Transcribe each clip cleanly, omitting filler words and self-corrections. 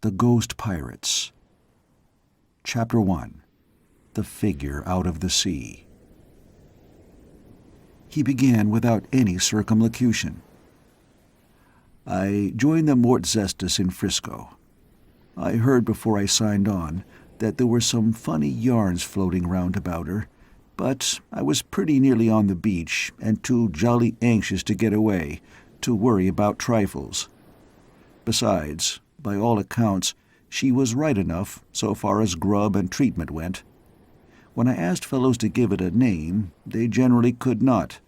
The Ghost Pirates. Chapter 1. The Figure Out of the Sea. He began without any circumlocution. I joined the Mort Zestus in Frisco. I heard before I signed on that there were some funny yarns floating round about her, but I was pretty nearly on the beach and too jolly anxious to get away to worry about trifles. Besides, by all accounts, she was right enough so far as grub and treatment went. When I asked fellows to give it a name, they generally could not.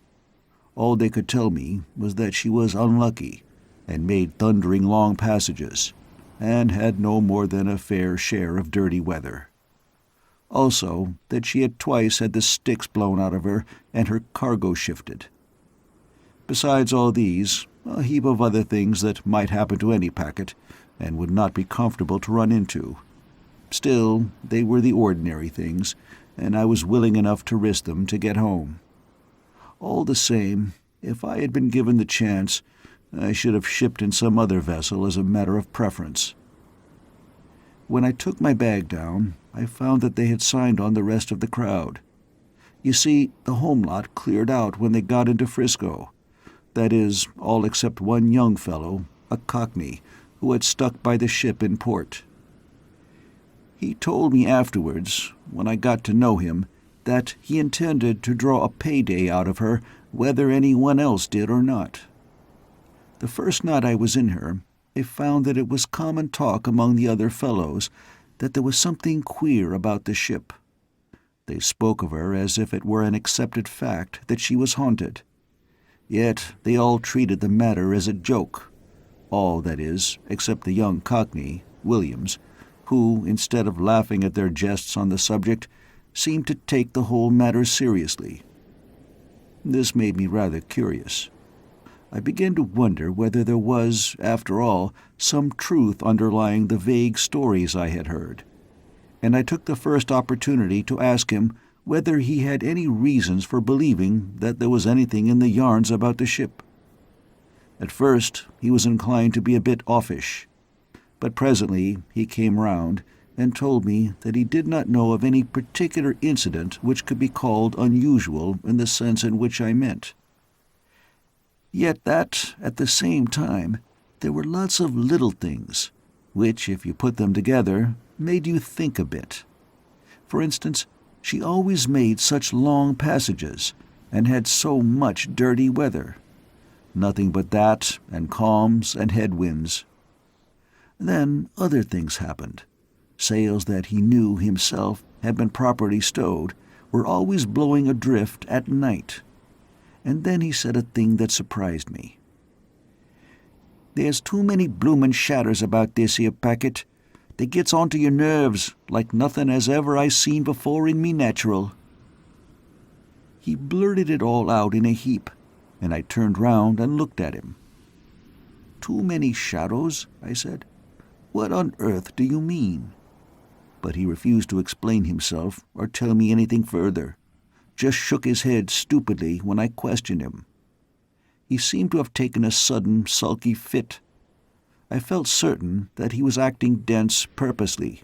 All they could tell me was that she was unlucky, and made thundering long passages, and had no more than a fair share of dirty weather. Also, that she had twice had the sticks blown out of her and her cargo shifted. Besides all these, a heap of other things that might happen to any packet, and would not be comfortable to run into. Still, they were the ordinary things, and I was willing enough to risk them to get home. All the same, if I had been given the chance, I should have shipped in some other vessel as a matter of preference. When I took my bag down, I found that they had signed on the rest of the crowd. You see, the home lot cleared out when they got into Frisco. That is, all except one young fellow, a Cockney, who had stuck by the ship in port. He told me afterwards, when I got to know him, that he intended to draw a payday out of her whether anyone else did or not. The first night I was in her, I found that it was common talk among the other fellows that there was something queer about the ship. They spoke of her as if it were an accepted fact that she was haunted. Yet they all treated the matter as a joke. All, that is, except the young Cockney, Williams, who, instead of laughing at their jests on the subject, seemed to take the whole matter seriously. This made me rather curious. I began to wonder whether there was, after all, some truth underlying the vague stories I had heard, and I took the first opportunity to ask him whether he had any reasons for believing that there was anything in the yarns about the ship. At first he was inclined to be a bit offish, but presently he came round and told me that he did not know of any particular incident which could be called unusual in the sense in which I meant. Yet that, at the same time, there were lots of little things, which, if you put them together, made you think a bit. For instance, she always made such long passages, and had so much dirty weather. Nothing but that, and calms and headwinds. Then other things happened. Sails that he knew himself had been properly stowed were always blowing adrift at night. And then he said a thing that surprised me. "There's too many bloomin' shadders about this here packet. They gets onto your nerves like nothing as ever I seen before in me natural." He blurted it all out in a heap, and I turned round and looked at him. "Too many shadows?" I said. "What on earth do you mean?" But he refused to explain himself or tell me anything further, just shook his head stupidly when I questioned him. He seemed to have taken a sudden sulky fit. I felt certain that he was acting dense purposely.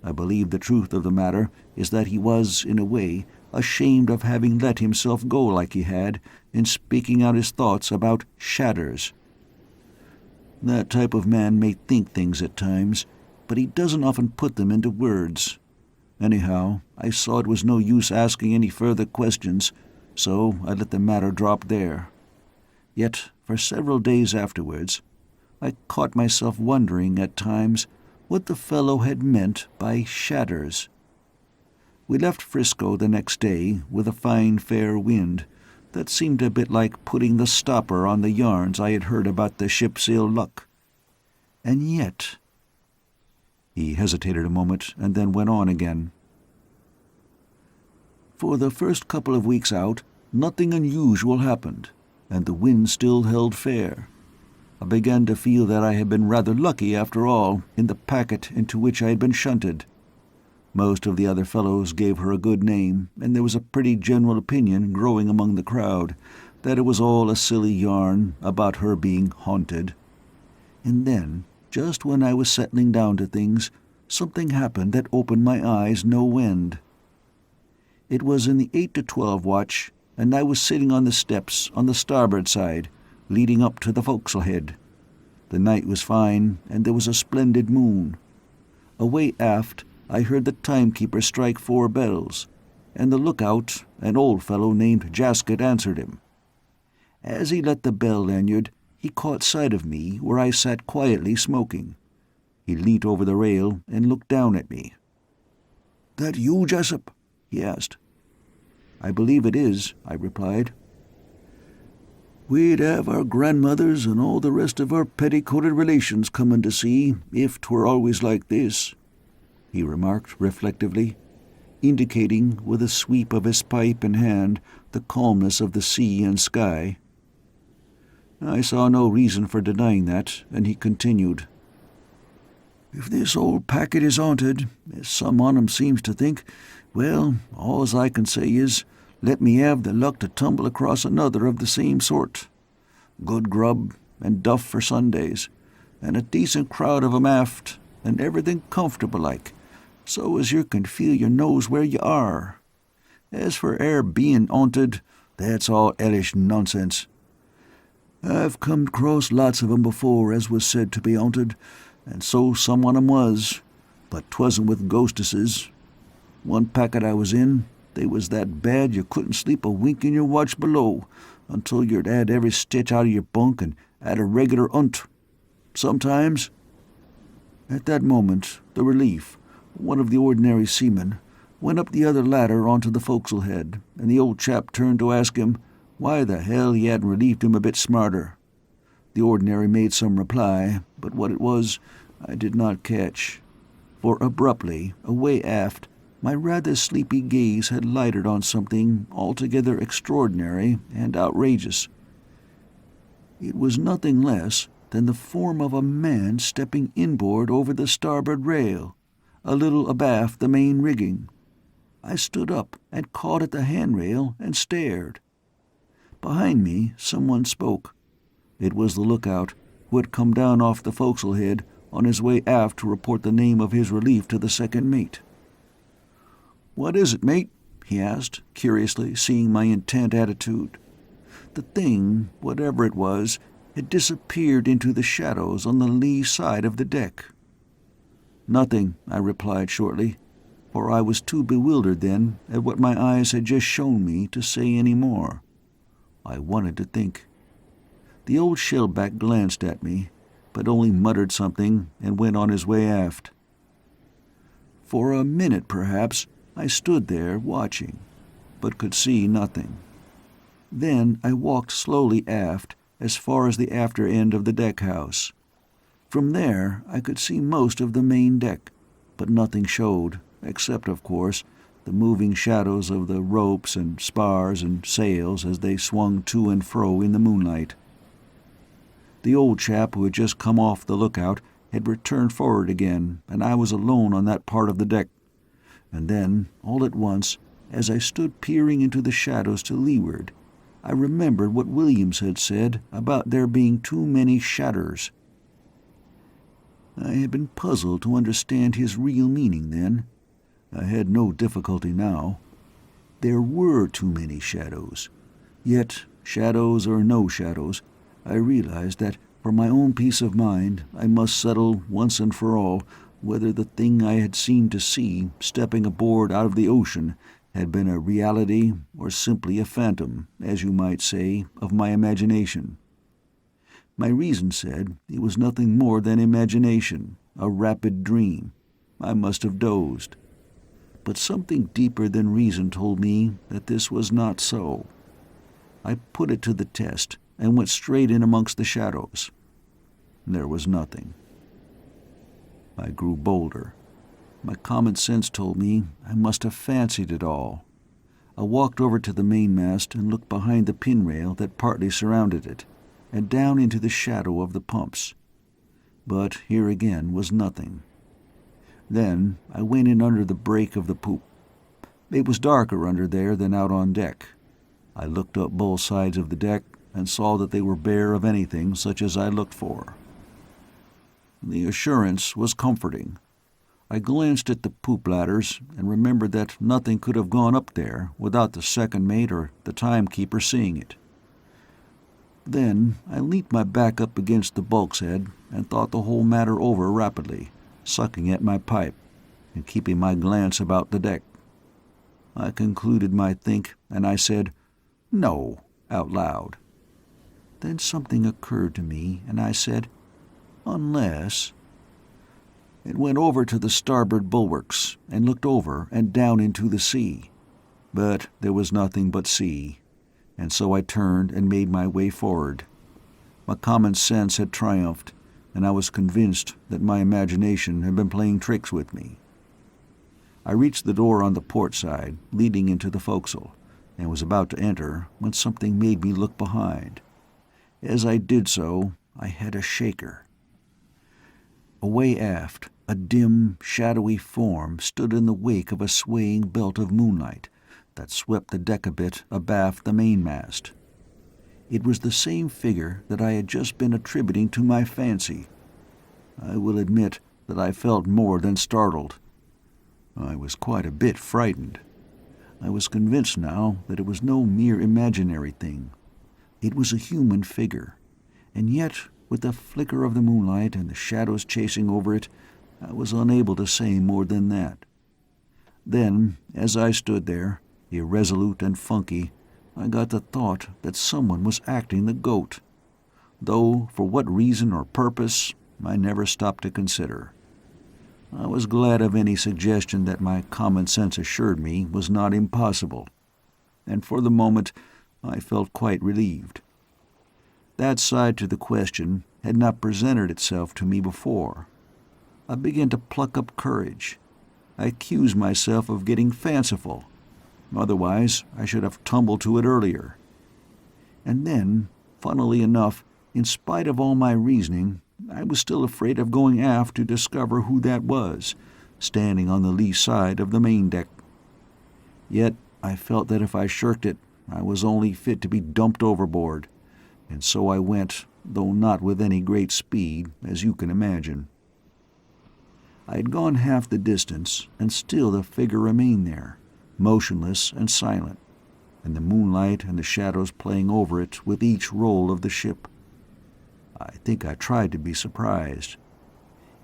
I believe the truth of the matter is that he was, in a way, ashamed of having let himself go like he had in speaking out his thoughts about shadders. That type of man may think things at times, but he doesn't often put them into words. Anyhow, I saw it was no use asking any further questions, so I let the matter drop there. Yet, for several days afterwards, I caught myself wondering at times what the fellow had meant by shadders. We left Frisco the next day with a fine fair wind that seemed a bit like putting the stopper on the yarns I had heard about the ship's ill luck. And yet— He hesitated a moment and then went on again. "For the first couple of weeks out, nothing unusual happened, and the wind still held fair. I began to feel that I had been rather lucky after all in the packet into which I had been shunted. Most of the other fellows gave her a good name, and there was a pretty general opinion growing among the crowd that it was all a silly yarn about her being haunted. And then, just when I was settling down to things, something happened that opened my eyes no end. It was in the 8 to 12 watch, and I was sitting on the steps on the starboard side, leading up to the forecastle head. The night was fine, and there was a splendid moon. Away aft, I heard the timekeeper strike 4 bells, and the lookout, an old fellow named Jasket, answered him. As he let the bell lanyard, he caught sight of me where I sat quietly smoking. He leant over the rail and looked down at me. "That you, Jessup?" he asked. "I believe it is," I replied. "We'd have our grandmothers and all the rest of our petticoated relations coming to see if 'twere always like this," he remarked reflectively, indicating with a sweep of his pipe and hand the calmness of the sea and sky. I saw no reason for denying that, and he continued. "If this old packet is haunted, as some on 'em seems to think, well, all's I can say is, let me have the luck to tumble across another of the same sort. Good grub, and duff for Sundays, and a decent crowd of 'em aft, and everything comfortable like, so as you can feel your nose where you are. As for being haunted, that's all hellish nonsense. I've come across lots of 'em before as was said to be haunted, and so some on 'em was, but 'twasn't with ghostesses. One packet I was in, they was that bad you couldn't sleep a wink in your watch below, until you'd had every stitch out of your bunk and had a regular hunt. Sometimes—" At that moment, the relief, one of the ordinary seamen, went up the other ladder onto the forecastle head, and the old chap turned to ask him why the hell he hadn't relieved him a bit smarter. The ordinary made some reply, but what it was I did not catch, for abruptly, away aft, my rather sleepy gaze had lighted on something altogether extraordinary and outrageous. It was nothing less than the form of a man stepping inboard over the starboard rail, a little abaft the main rigging. I stood up and caught at the handrail and stared. Behind me someone spoke. It was the lookout, who had come down off the forecastle head on his way aft to report the name of his relief to the second mate. "What is it, mate?" he asked, curiously, seeing my intent attitude. The thing, whatever it was, had disappeared into the shadows on the lee side of the deck. "Nothing," I replied shortly, for I was too bewildered then at what my eyes had just shown me to say any more. I wanted to think. The old shellback glanced at me, but only muttered something and went on his way aft. For a minute, perhaps, I stood there watching, but could see nothing. Then I walked slowly aft as far as the after end of the deck-house. From there I could see most of the main deck, but nothing showed, except, of course, the moving shadows of the ropes and spars and sails as they swung to and fro in the moonlight. The old chap who had just come off the lookout had returned forward again, and I was alone on that part of the deck. And then, all at once, as I stood peering into the shadows to leeward, I remembered what Williams had said about there being too many shadders. I had been puzzled to understand his real meaning then. I had no difficulty now. There were too many shadows. Yet, shadows or no shadows, I realized that, for my own peace of mind, I must settle once and for all whether the thing I had seemed to see stepping aboard out of the ocean had been a reality or simply a phantom, as you might say, of my imagination. My reason said it was nothing more than imagination, a rapid dream. I must have dozed. But something deeper than reason told me that this was not so. I put it to the test and went straight in amongst the shadows. There was nothing. I grew bolder. My common sense told me I must have fancied it all. I walked over to the mainmast and looked behind the pinrail that partly surrounded it, and down into the shadow of the pumps. But here again was nothing. Then I went in under the break of the poop. It was darker under there than out on deck. I looked up both sides of the deck and saw that they were bare of anything such as I looked for. The assurance was comforting. I glanced at the poop ladders and remembered that nothing could have gone up there without the second mate or the timekeeper seeing it. Then I leant my back up against the bulkhead and thought the whole matter over rapidly, sucking at my pipe and keeping my glance about the deck. I concluded my think, and I said, "No," out loud. Then something occurred to me, and I said, "Unless—" It went over to the starboard bulwarks and looked over and down into the sea. But there was nothing but sea, and so I turned and made my way forward. My common sense had triumphed, and I was convinced that my imagination had been playing tricks with me. I reached the door on the port side, leading into the forecastle, and was about to enter when something made me look behind. As I did so, I had a shaker. Away aft, a dim, shadowy form stood in the wake of a swaying belt of moonlight that swept the deck a bit abaft the mainmast. It was the same figure that I had just been attributing to my fancy. I will admit that I felt more than startled. I was quite a bit frightened. I was convinced now that it was no mere imaginary thing. It was a human figure, and yet, with the flicker of the moonlight and the shadows chasing over it, I was unable to say more than that. Then, as I stood there, irresolute and funky, I got the thought that someone was acting the goat, though for what reason or purpose I never stopped to consider. I was glad of any suggestion that my common sense assured me was not impossible, and for the moment I felt quite relieved. That side to the question had not presented itself to me before. I began to pluck up courage. I accused myself of getting fanciful. Otherwise, I should have tumbled to it earlier. And then, funnily enough, in spite of all my reasoning, I was still afraid of going aft to discover who that was, standing on the lee side of the main deck. Yet I felt that if I shirked it, I was only fit to be dumped overboard, and so I went, though not with any great speed, as you can imagine. I had gone half the distance, and still the figure remained there, motionless and silent, and the moonlight and the shadows playing over it with each roll of the ship. I think I tried to be surprised.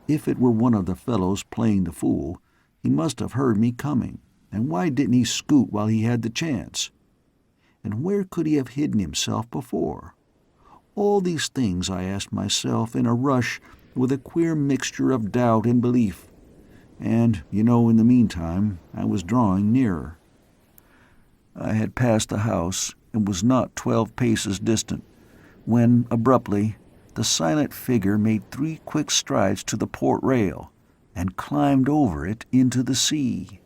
If it were one of the fellows playing the fool, he must have heard me coming, and why didn't he scoot while he had the chance? And where could he have hidden himself before? All these things I asked myself in a rush with a queer mixture of doubt and belief. And, in the meantime, I was drawing nearer. I had passed the house and was not 12 paces distant, when, abruptly, the silent figure made 3 quick strides to the port rail and climbed over it into the sea.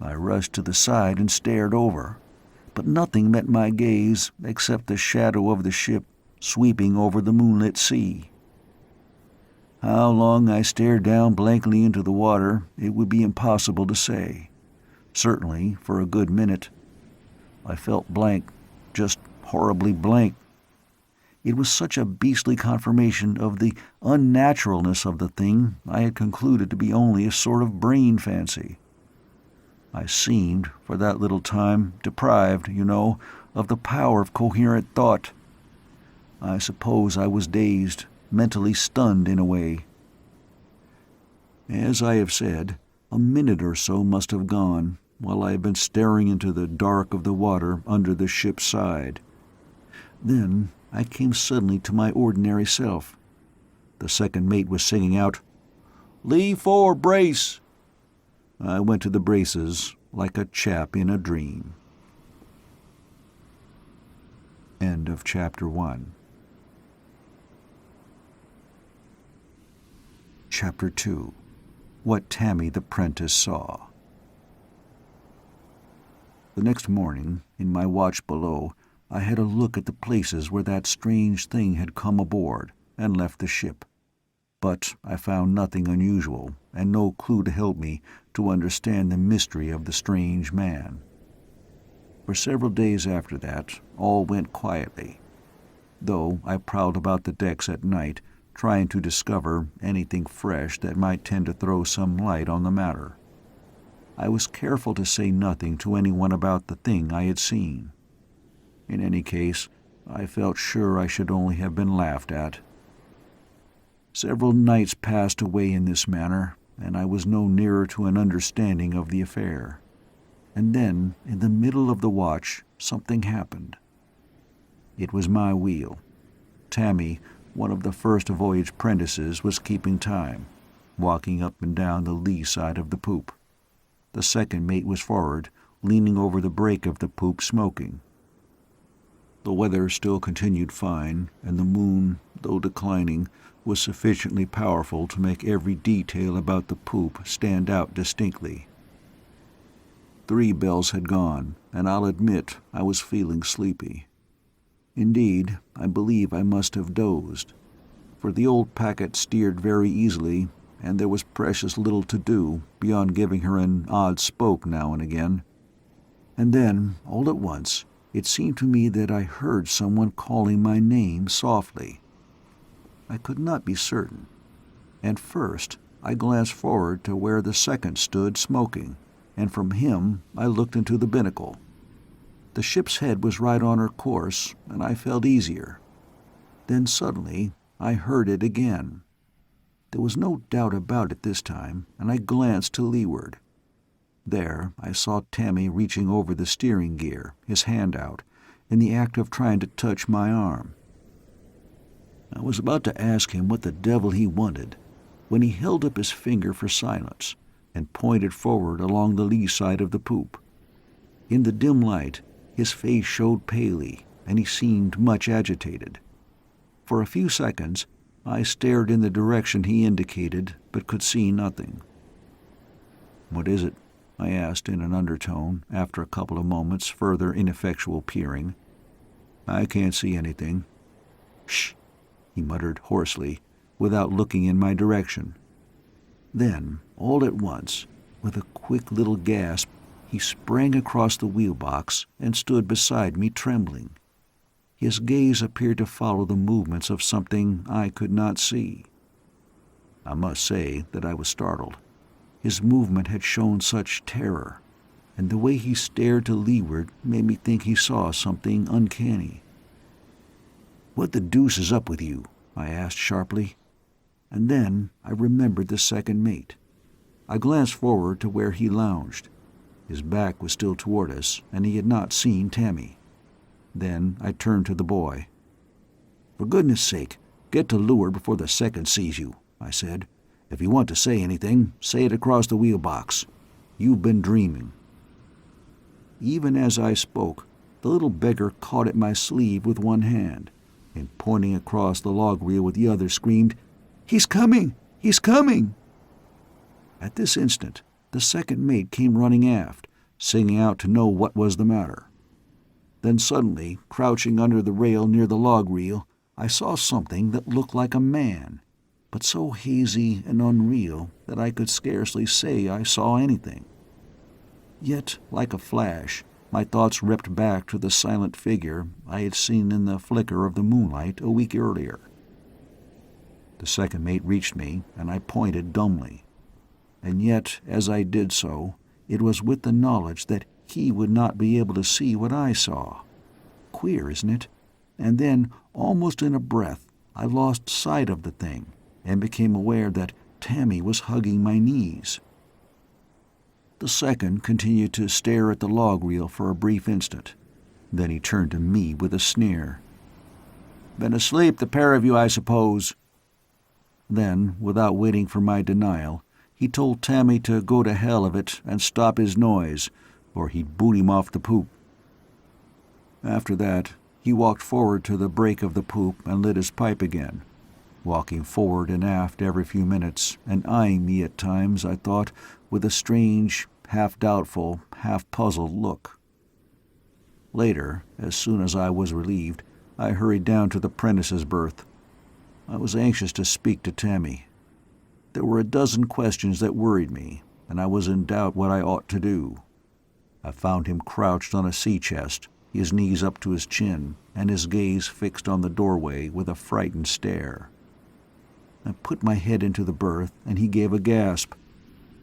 I rushed to the side and stared over, but nothing met my gaze except the shadow of the ship sweeping over the moonlit sea. How long I stared down blankly into the water it would be impossible to say. Certainly for a good minute. I felt blank, just horribly blank. It was such a beastly confirmation of the unnaturalness of the thing I had concluded to be only a sort of brain fancy. I seemed, for that little time, deprived, of the power of coherent thought. I suppose I was dazed, mentally stunned in a way. As I have said, a minute or so must have gone while I had been staring into the dark of the water under the ship's side. Then I came suddenly to my ordinary self. The second mate was singing out, "Lee fore brace!" I went to the braces like a chap in a dream. End of Chapter 1. Chapter 2. What Tammy the Prentice Saw. The next morning, in my watch below, I had a look at the places where that strange thing had come aboard and left the ship. But I found nothing unusual, and no clue to help me to understand the mystery of the strange man. For several days after that, all went quietly, though I prowled about the decks at night, trying to discover anything fresh that might tend to throw some light on the matter. I was careful to say nothing to anyone about the thing I had seen. In any case, I felt sure I should only have been laughed at. Several nights passed away in this manner, and I was no nearer to an understanding of the affair. And then, in the middle of the watch, something happened. It was my wheel. Tammy, one of the first voyage apprentices, was keeping time, walking up and down the lee side of the poop. The second mate was forward, leaning over the break of the poop, smoking. The weather still continued fine, and the moon, though declining, was sufficiently powerful to make every detail about the poop stand out distinctly. 3 bells had gone, and I'll admit I was feeling sleepy. Indeed, I believe I must have dozed, for the old packet steered very easily, and there was precious little to do beyond giving her an odd spoke now and again. And then, all at once, it seemed to me that I heard someone calling my name softly. I could not be certain, and first I glanced forward to where the second stood smoking, and from him I looked into the binnacle. The ship's head was right on her course, and I felt easier. Then suddenly I heard it again. There was no doubt about it this time, and I glanced to leeward. There I saw Tammy reaching over the steering gear, his hand out, in the act of trying to touch my arm. I was about to ask him what the devil he wanted, when he held up his finger for silence and pointed forward along the lee side of the poop. In the dim light, his face showed palely, and he seemed much agitated. For a few seconds, I stared in the direction he indicated, but could see nothing. "What is it?" I asked in an undertone, after a couple of moments' further ineffectual peering. "I can't see anything." "Shh," he muttered hoarsely, without looking in my direction. Then, all at once, with a quick little gasp, he sprang across the wheelbox and stood beside me trembling. His gaze appeared to follow the movements of something I could not see. I must say that I was startled. His movement had shown such terror, and the way he stared to leeward made me think he saw something uncanny. "What the deuce is up with you?" I asked sharply. And then I remembered the second mate. I glanced forward to where he lounged. His back was still toward us, and he had not seen Tammy. Then I turned to the boy. "For goodness sake, get to leeward before the second sees you," I said. "If you want to say anything, say it across the wheelbox. You've been dreaming." Even as I spoke, the little beggar caught at my sleeve with one hand, and pointing across the log reel with the other, screamed, "He's coming! He's coming!" At this instant, the second mate came running aft, singing out to know what was the matter. Then suddenly, crouching under the rail near the log reel, I saw something that looked like a man, but so hazy and unreal that I could scarcely say I saw anything. Yet, like a flash, my thoughts leapt back to the silent figure I had seen in the flicker of the moonlight a week earlier. The second mate reached me, and I pointed dumbly. And yet, as I did so, it was with the knowledge that he would not be able to see what I saw. Queer, isn't it? And then, almost in a breath, I lost sight of the thing, and became aware that Tammy was hugging my knees. The second continued to stare at the log reel for a brief instant. Then he turned to me with a sneer. "Been asleep, the pair of you, I suppose." Then, without waiting for my denial, he told Tammy to go to hell of it and stop his noise, or he'd boot him off the poop. After that, he walked forward to the break of the poop and lit his pipe again, walking forward and aft every few minutes, and eyeing me at times, I thought, with a strange, half-doubtful, half-puzzled look. Later, as soon as I was relieved, I hurried down to the apprentice's berth. I was anxious to speak to Tammy. There were a dozen questions that worried me, and I was in doubt what I ought to do. I found him crouched on a sea chest, his knees up to his chin, and his gaze fixed on the doorway with a frightened stare. I put my head into the berth, and he gave a gasp.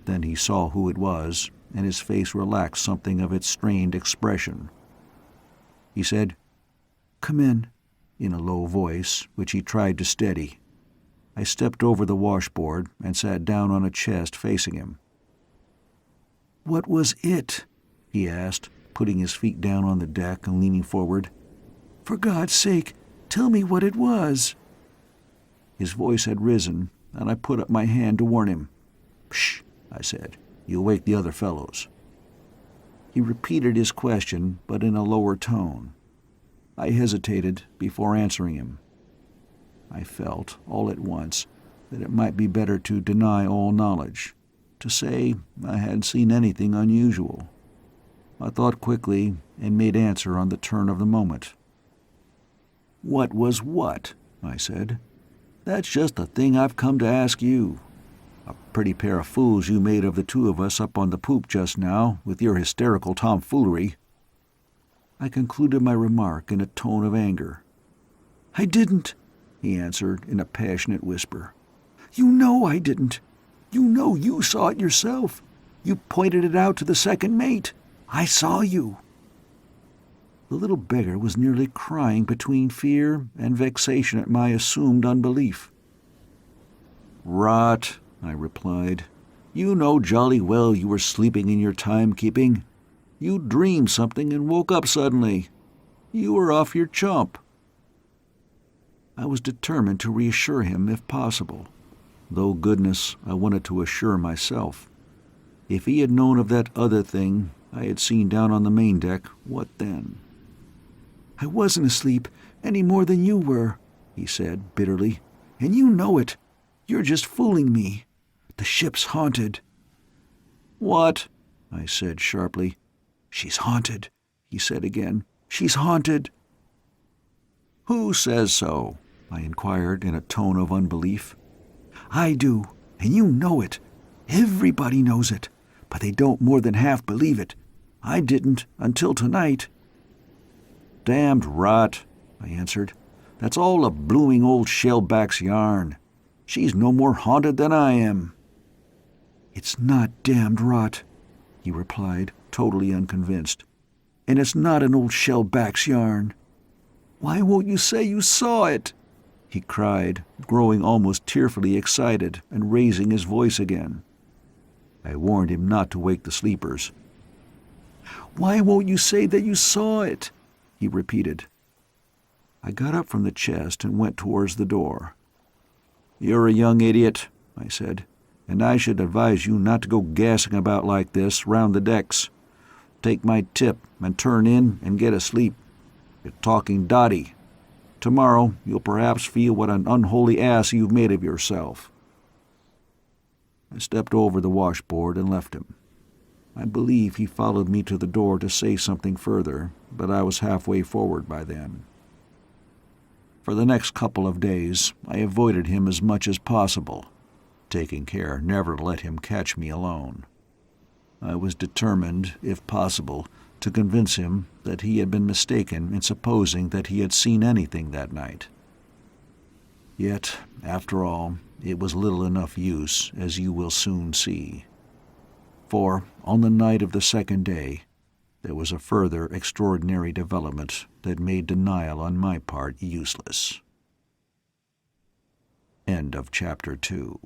Then he saw who it was, and his face relaxed something of its strained expression. He said, "Come in a low voice, which he tried to steady. I stepped over the washboard and sat down on a chest facing him. "What was it?" he asked, putting his feet down on the deck and leaning forward. "For God's sake, tell me what it was." His voice had risen, and I put up my hand to warn him. "Shh," I said. "You'll wake the other fellows." He repeated his question, but in a lower tone. I hesitated before answering him. I felt, all at once, that it might be better to deny all knowledge, to say I hadn't seen anything unusual. I thought quickly and made answer on the turn of the moment. "What was what?" I said. "That's just the thing I've come to ask you. A pretty pair of fools you made of the two of us up on the poop just now, with your hysterical tomfoolery." I concluded my remark in a tone of anger. "I didn't," he answered in a passionate whisper. "You know I didn't. You know you saw it yourself. You pointed it out to the second mate. I saw you." The little beggar was nearly crying between fear and vexation at my assumed unbelief. "Rot," I replied. "You know jolly well you were sleeping in your timekeeping. You dreamed something and woke up suddenly. You were off your chump." I was determined to reassure him if possible, though goodness, I wanted to assure myself. If he had known of that other thing I had seen down on the main deck, what then? "I wasn't asleep any more than you were," he said bitterly. "And you know it. You're just fooling me. The ship's haunted." "What?" I said sharply. "She's haunted," he said again. "She's haunted." "Who says so?" I inquired in a tone of unbelief. "I do, and you know it. Everybody knows it, but they don't more than half believe it. I didn't until tonight." "Damned rot," I answered. "That's all a blooming old shellback's yarn. She's no more haunted than I am." "It's not damned rot," he replied, totally unconvinced. "And it's not an old shellback's yarn." "Why won't you say you saw it?" he cried, growing almost tearfully excited and raising his voice again. I warned him not to wake the sleepers. "Why won't you say that you saw it?" he repeated. I got up from the chest and went towards the door. "You're a young idiot," I said, "and I should advise you not to go gassing about like this round the decks. Take my tip and turn in and get a sleep. You're talking dotty. Tomorrow you'll perhaps feel what an unholy ass you've made of yourself." I stepped over the washboard and left him. I believe he followed me to the door to say something further, but I was halfway forward by then. For the next couple of days I avoided him as much as possible, taking care never to let him catch me alone. I was determined, if possible, to convince him that he had been mistaken in supposing that he had seen anything that night. Yet, after all, it was little enough use, as you will soon see. For, on the night of the second day, there was a further extraordinary development that made denial on my part useless. End of Chapter 2.